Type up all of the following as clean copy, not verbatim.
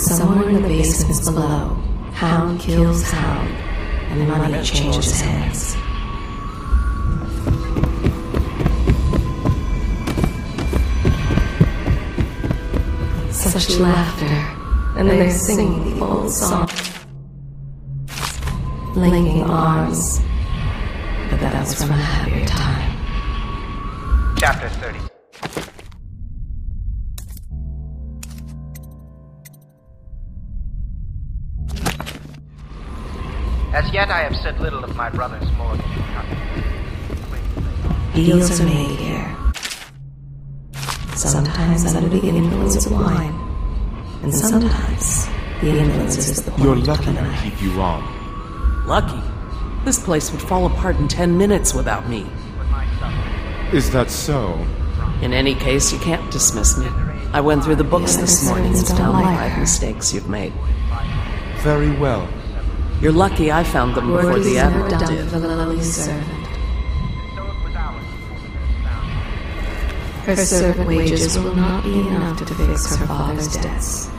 Somewhere in the basements below, Hound kills Hound, and money changes hands. Such laughter, and they're singing the old song. Linking arms, but that was from a happier time. Chapter 30. As yet I have said little of my brothers more than Deals are made here. Sometimes under the influence of wine, and sometimes the influence is the point. You're lucky I keep you on. Lucky? This place would fall apart in 10 minutes without me. Is that so? In any case, you can't dismiss me. I went through the books this morning and found the 5 mistakes you've made. Very well. You're lucky I found them before the Admiral did. For the lowly servant. Her servant wages will not be enough to fix her father's debts.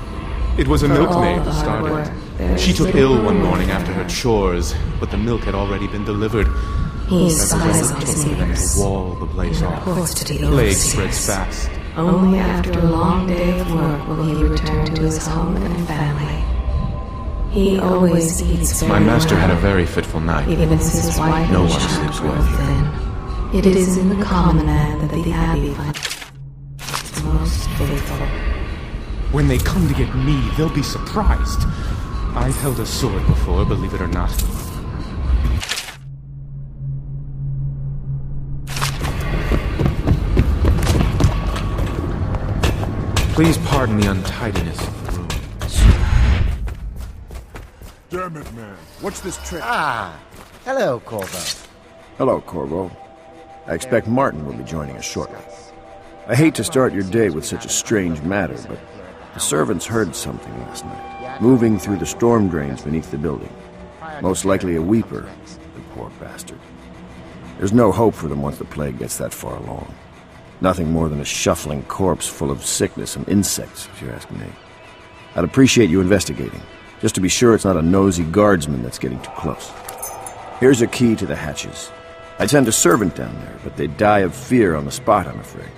It was a For milkmaid all the who hard started. work, She took little ill one room morning for after her her. chores, but the milk had already been delivered. He That's a spies on reason his for them neighbors. to wall the place He off. reports to the Plague overseers. spreads fast. Only after a long day of work will he return to his home and family. He always eats very My master had a well, very fitful night. even as his wife No and one child sleeps grow well here. thin. It is in the common man that the Abbey finds most faithful. When they come to get me, they'll be surprised. I've held a sword before, believe it or not. Please pardon the untidiness of the room. Damn it, man. What's this trick? Ah, hello, Corvo. Hello, Corvo. I expect Martin will be joining us shortly. I hate to start your day with such a strange matter, but the servants heard something last night, moving through the storm drains beneath the building. Most likely a weeper, the poor bastard. There's no hope for them once the plague gets that far along. Nothing more than a shuffling corpse full of sickness and insects, if you ask me. I'd appreciate you investigating, just to be sure it's not a nosy guardsman that's getting too close. Here's a key to the hatches. I'd send a servant down there, but they'd die of fear on the spot, I'm afraid.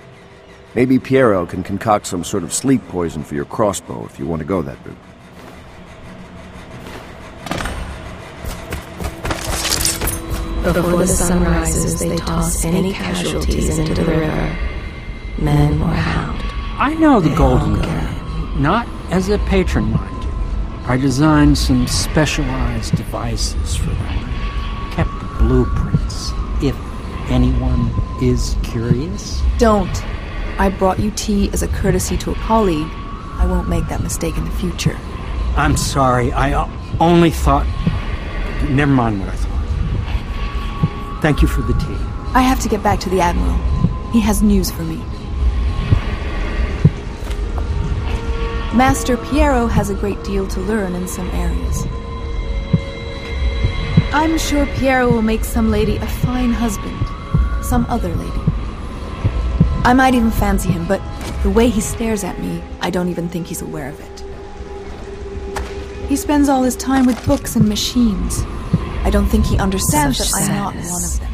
Maybe Piero can concoct some sort of sleep poison for your crossbow if you want to go that route. Before the sun rises, they toss any casualties into the river, men or hound. I know the They Golden all Gun, not as a patron, mind you. I designed some specialized devices for them. Kept the blueprints, if anyone is curious. Don't. I brought you tea as a courtesy to a colleague. I won't make that mistake in the future. I'm sorry, I only thought... Never mind what I thought. Thank you for the tea. I have to get back to the Admiral. He has news for me. Master Piero has a great deal to learn in some areas. I'm sure Piero will make some lady a fine husband. Some other lady. I might even fancy him, but the way he stares at me, I don't even think he's aware of it. He spends all his time with books and machines. I don't think he understands Such that I'm not sadness. one of them.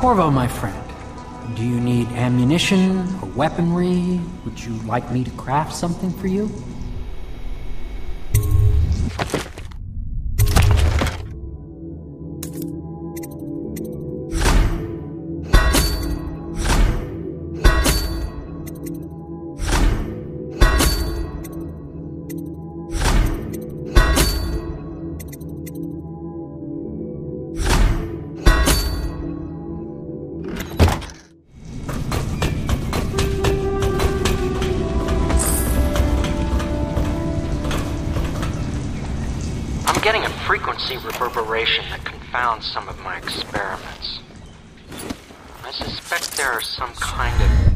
Corvo, my friend, do you need ammunition or weaponry? Would you like me to craft something for you? I'm getting a frequency reverberation that confounds some of my experiments. I suspect there are some kind of...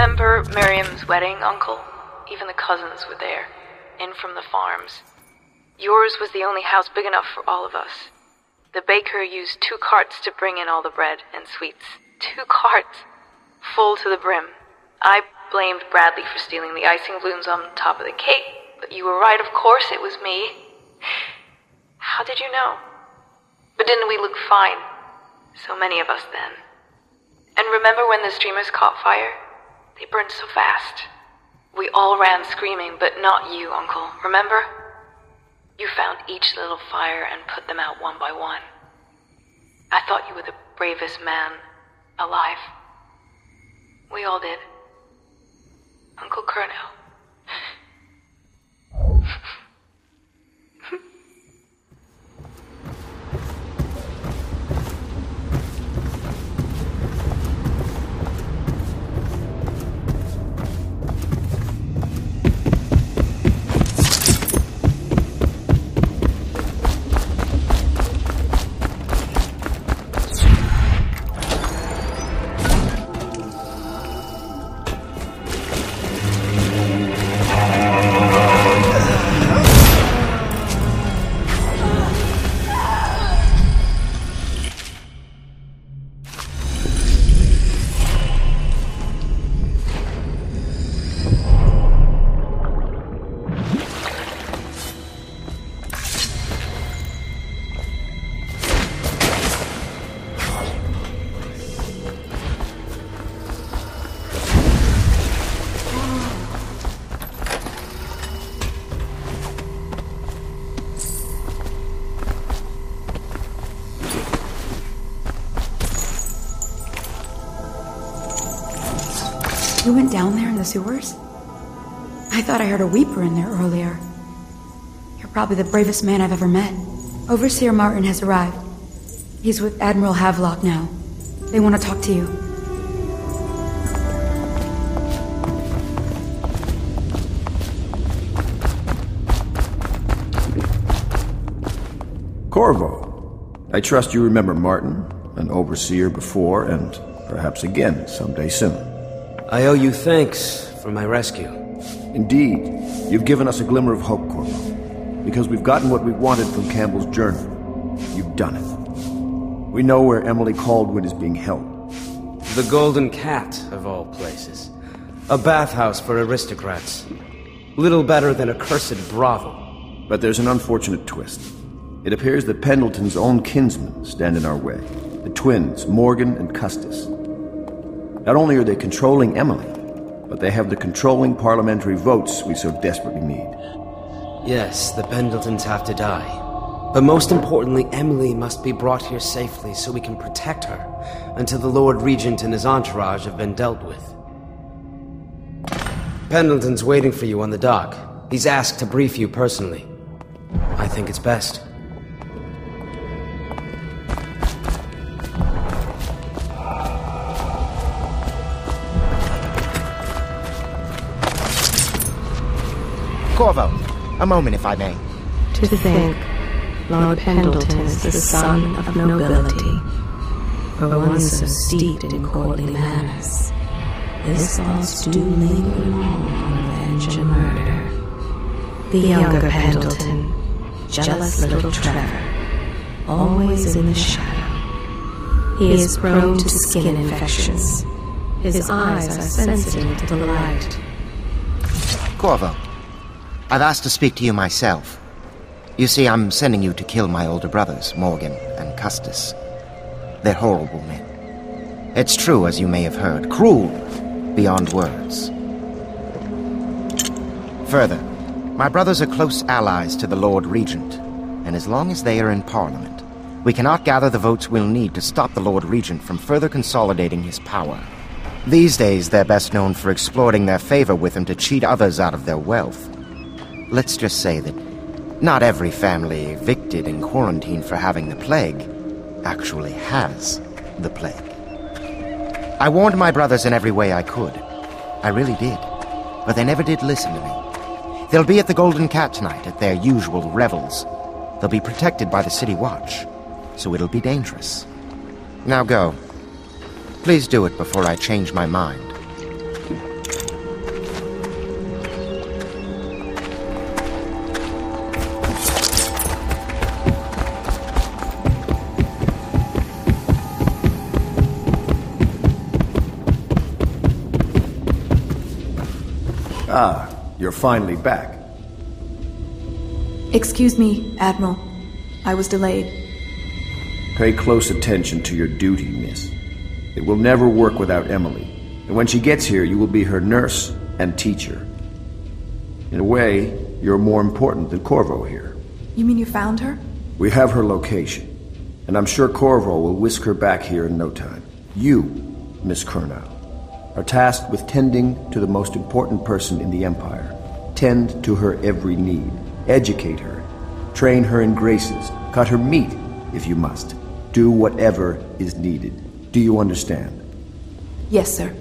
Remember Miriam's wedding, Uncle? Even the cousins were there, in from the farms. Yours was the only house big enough for all of us. The baker used 2 carts to bring in all the bread and sweets. 2 carts, full to the brim. I blamed Bradley for stealing the icing balloons on top of the cake, but you were right, of course, it was me. How did you know? But didn't we look fine? So many of us then. And remember when the streamers caught fire? They burned so fast. We all ran screaming, but not you, Uncle. Remember? You found each little fire and put them out one by one. I thought you were the bravest man alive. We all did. Uncle Colonel. You went down there in the sewers? I thought I heard a weeper in there earlier. You're probably the bravest man I've ever met. Overseer Martin has arrived. He's with Admiral Havelock now. They want to talk to you. Corvo, I trust you remember Martin, an overseer before, and perhaps again someday soon. I owe you thanks for my rescue. Indeed, you've given us a glimmer of hope, Corvo. Because we've gotten what we wanted from Campbell's journal. You've done it. We know where Emily Caldwin is being held. The Golden Cat, of all places. A bathhouse for aristocrats. Little better than a cursed brothel. But there's an unfortunate twist. It appears that Pendleton's own kinsmen stand in our way. The twins, Morgan and Custis. Not only are they controlling Emily, but they have the controlling parliamentary votes we so desperately need. Yes, the Pendletons have to die. But most importantly, Emily must be brought here safely so we can protect her until the Lord Regent and his entourage have been dealt with. Pendleton's waiting for you on the dock. He's asked to brief you personally. I think it's best. Corvo, a moment if I may. To think, Lord Pendleton is the son of nobility, for one so steeped in courtly manners. His thoughts do linger long on revenge and murder. The younger Pendleton, jealous little Trevor, always in the shadow. He is prone to skin infections. His eyes are sensitive to the light. Corvo, I've asked to speak to you myself. You see, I'm sending you to kill my older brothers, Morgan and Custis. They're horrible men. It's true, as you may have heard, cruel beyond words. Further, my brothers are close allies to the Lord Regent, and as long as they are in Parliament, we cannot gather the votes we'll need to stop the Lord Regent from further consolidating his power. These days, they're best known for exploiting their favor with him to cheat others out of their wealth. Let's just say that not every family evicted and quarantined for having the plague actually has the plague. I warned my brothers in every way I could. I really did. But they never did listen to me. They'll be at the Golden Cat tonight at their usual revels. They'll be protected by the City Watch, so it'll be dangerous. Now go. Please do it before I change my mind. Ah, you're finally back. Excuse me, Admiral. I was delayed. Pay close attention to your duty, miss. It will never work without Emily. And when she gets here, you will be her nurse and teacher. In a way, you're more important than Corvo here. You mean you found her? We have her location. And I'm sure Corvo will whisk her back here in no time. You, Miss Kurnow, are tasked with tending to the most important person in the Empire. Tend to her every need. Educate her. Train her in graces. Cut her meat, if you must. Do whatever is needed. Do you understand? Yes, sir.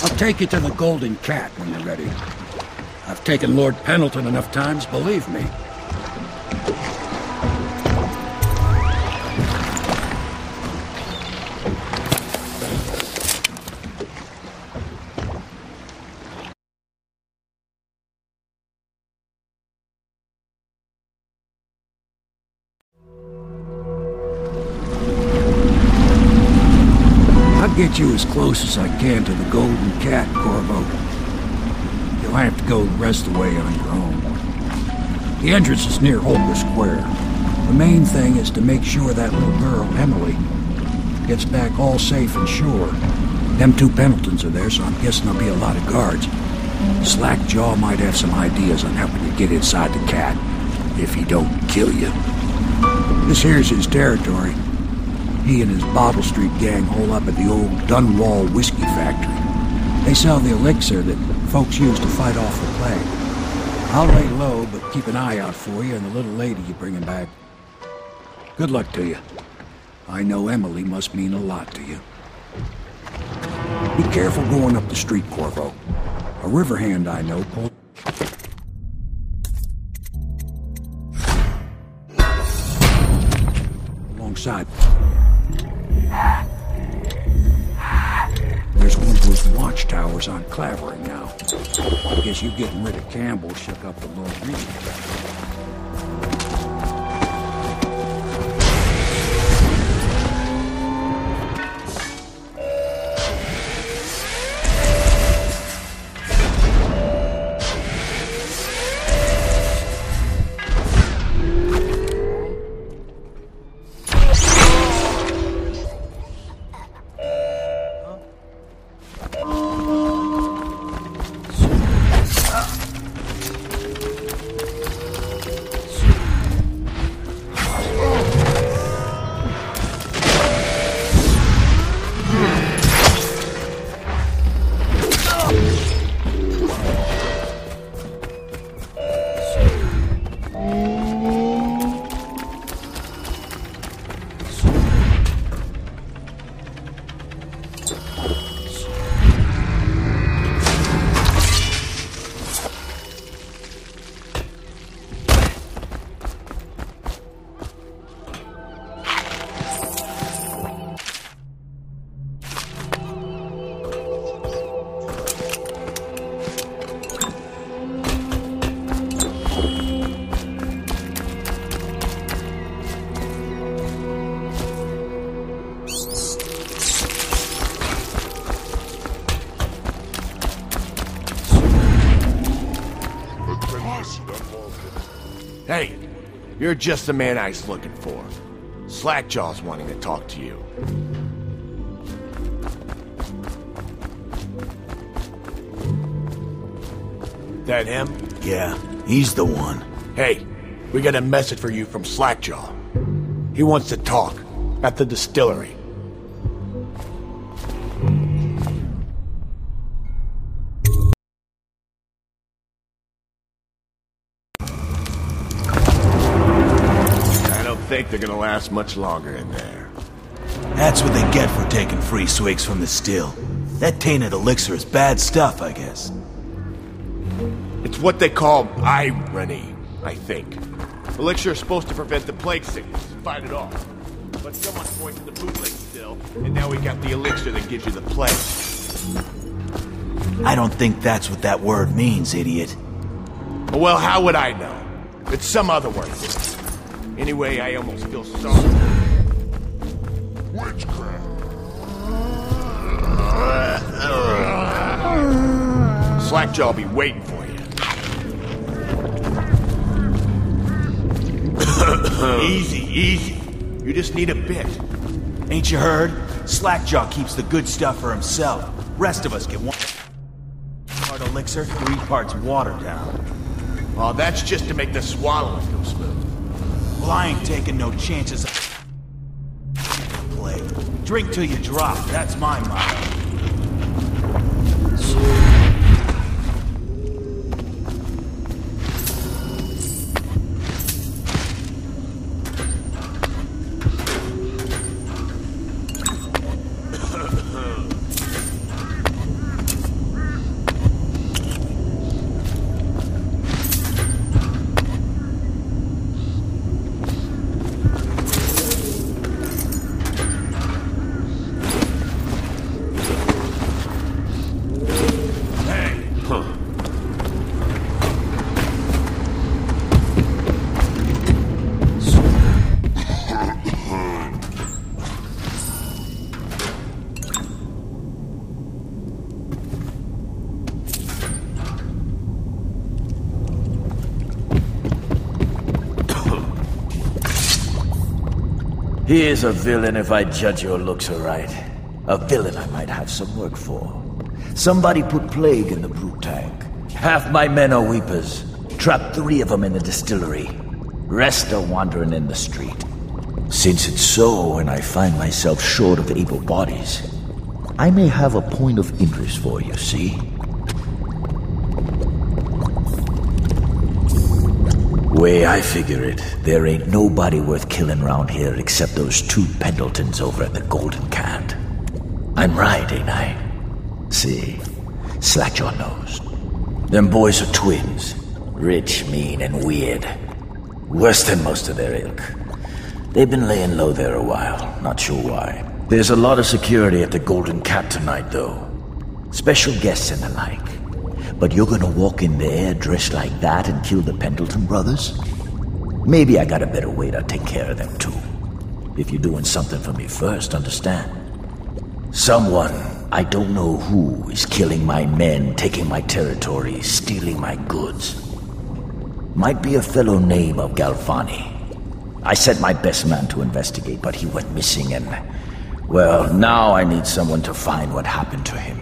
I'll take you to the Golden Cat when you're ready. I've taken Lord Pendleton enough times, believe me. I'll get you as close as I can to the Golden Cat, Corvo. You'll have to go the rest of the way on your own. The entrance is near Holker Square. The main thing is to make sure that little girl, Emily, gets back all safe and sure. Them two Pendletons are there, so I'm guessing there'll be a lot of guards. Slackjaw might have some ideas on helping you get inside the cat, if he don't kill you. This here's his territory. He and his Bottle Street gang hole up at the old Dunwall whiskey factory. They sell the elixir that folks use to fight off the plague. I'll lay low, but keep an eye out for you and the little lady you're bringing back. Good luck to you. I know Emily must mean a lot to you. Be careful going up the street, Corvo. A river hand I know pulled... alongside. There's one of those watchtowers on Clavering now. I guess you getting rid of Campbell shook up the Lord Regent. Hey, you're just the man I was looking for. Slackjaw's wanting to talk to you. That him? Yeah, he's the one. Hey, we got a message for you from Slackjaw. He wants to talk at the distillery. I think they're gonna last much longer in there. That's what they get for taking free swigs from the still. That tainted elixir is bad stuff, I guess. It's what they call irony, I think. Elixir is supposed to prevent the plague sickness, fight it off. But someone's pointing the bootleg still, and now we got the elixir that gives you the plague. I don't think that's what that word means, idiot. Well, how would I know? It's some other word. Anyway, I almost feel sorry. Witchcraft. Slackjaw'll be waiting for you. Easy, easy. You just need a bit. Ain't you heard? Slackjaw keeps the good stuff for himself. Rest of us get 1 part elixir, 3 parts watered down. Oh, that's just to make the swallowing go smooth. Well, I ain't taking no chances. Play. Drink till you drop. That's my motto. He is a villain if I judge your looks aright. A villain I might have some work for. Somebody put plague in the brute tank. Half my men are weepers. Trapped 3 of them in the distillery. Rest are wandering in the street. Since it's so, and I find myself short of able bodies, I may have a point of interest for you, see? Way I figure it, there ain't nobody worth killing round here except those 2 Pendletons over at the Golden Cat. I'm right, ain't I? See, Slackjaw knows. Them boys are twins. Rich, mean, and weird. Worse than most of their ilk. They've been laying low there a while, not sure why. There's a lot of security at the Golden Cat tonight, though. Special guests and the like. But you're gonna walk in there dressed like that and kill the Pendleton brothers? Maybe I got a better way to take care of them too. If you're doing something for me first, understand? Someone, I don't know who, is killing my men, taking my territory, stealing my goods. Might be a fellow named of Galvani. I sent my best man to investigate, but he went missing and... well, now I need someone to find what happened to him.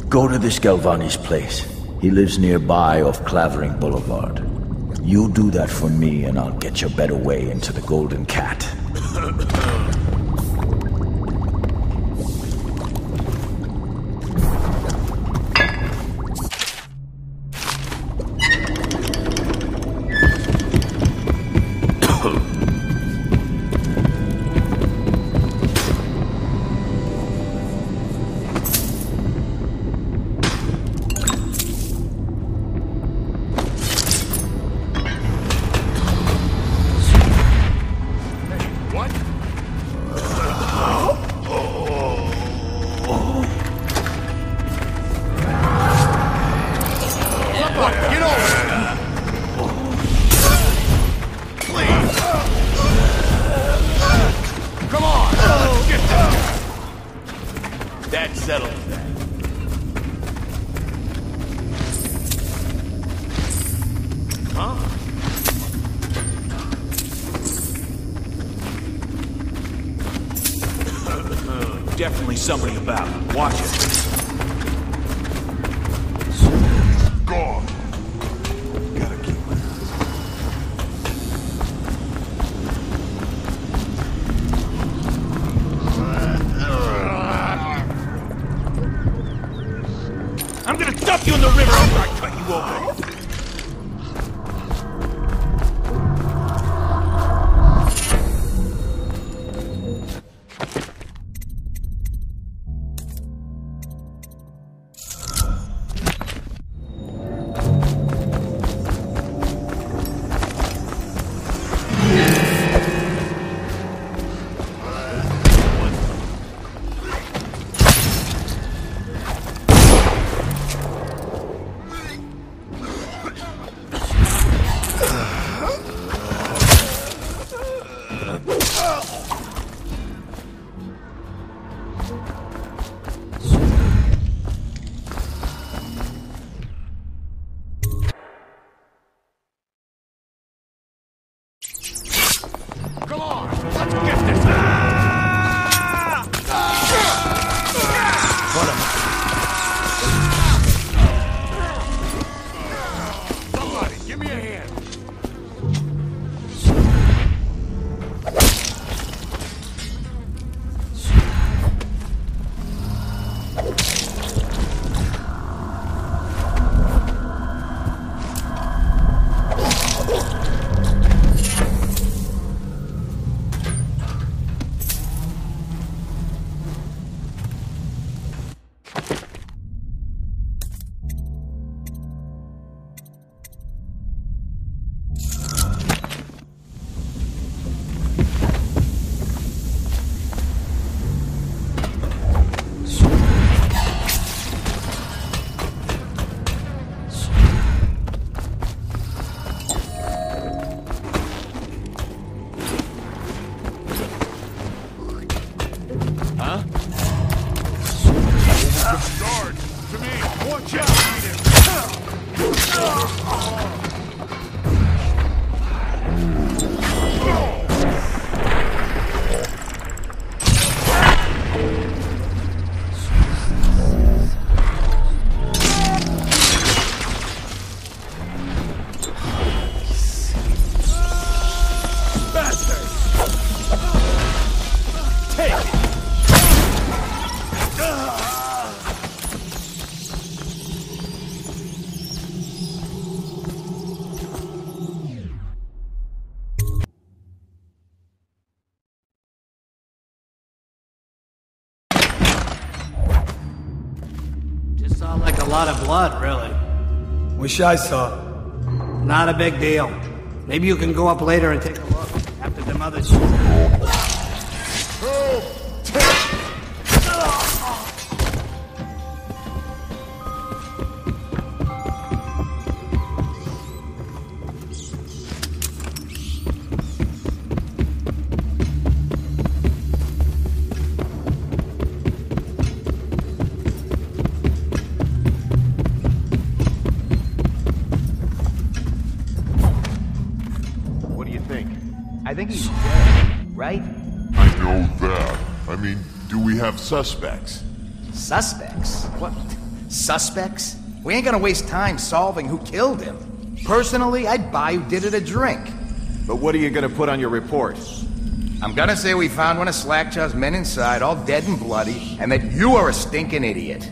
Go to this Galvani's place. He lives nearby off Clavering Boulevard. You do that for me and I'll get your better way into the Golden Cat. Definitely somebody about. Watch it. Gone. Gotta keep my I'm gonna dump you in the river after I cut you open. lot of blood, really. Wish I saw. Not a big deal. Maybe you can go up later and take a look after them others. I think he's dead, right? I know that. I mean, do we have suspects? Suspects? What? Suspects? We ain't gonna waste time solving who killed him. Personally, I'd buy who did it a drink. But what are you gonna put on your report? I'm gonna say we found one of Slackjaw's men inside, all dead and bloody, and that you are a stinking idiot.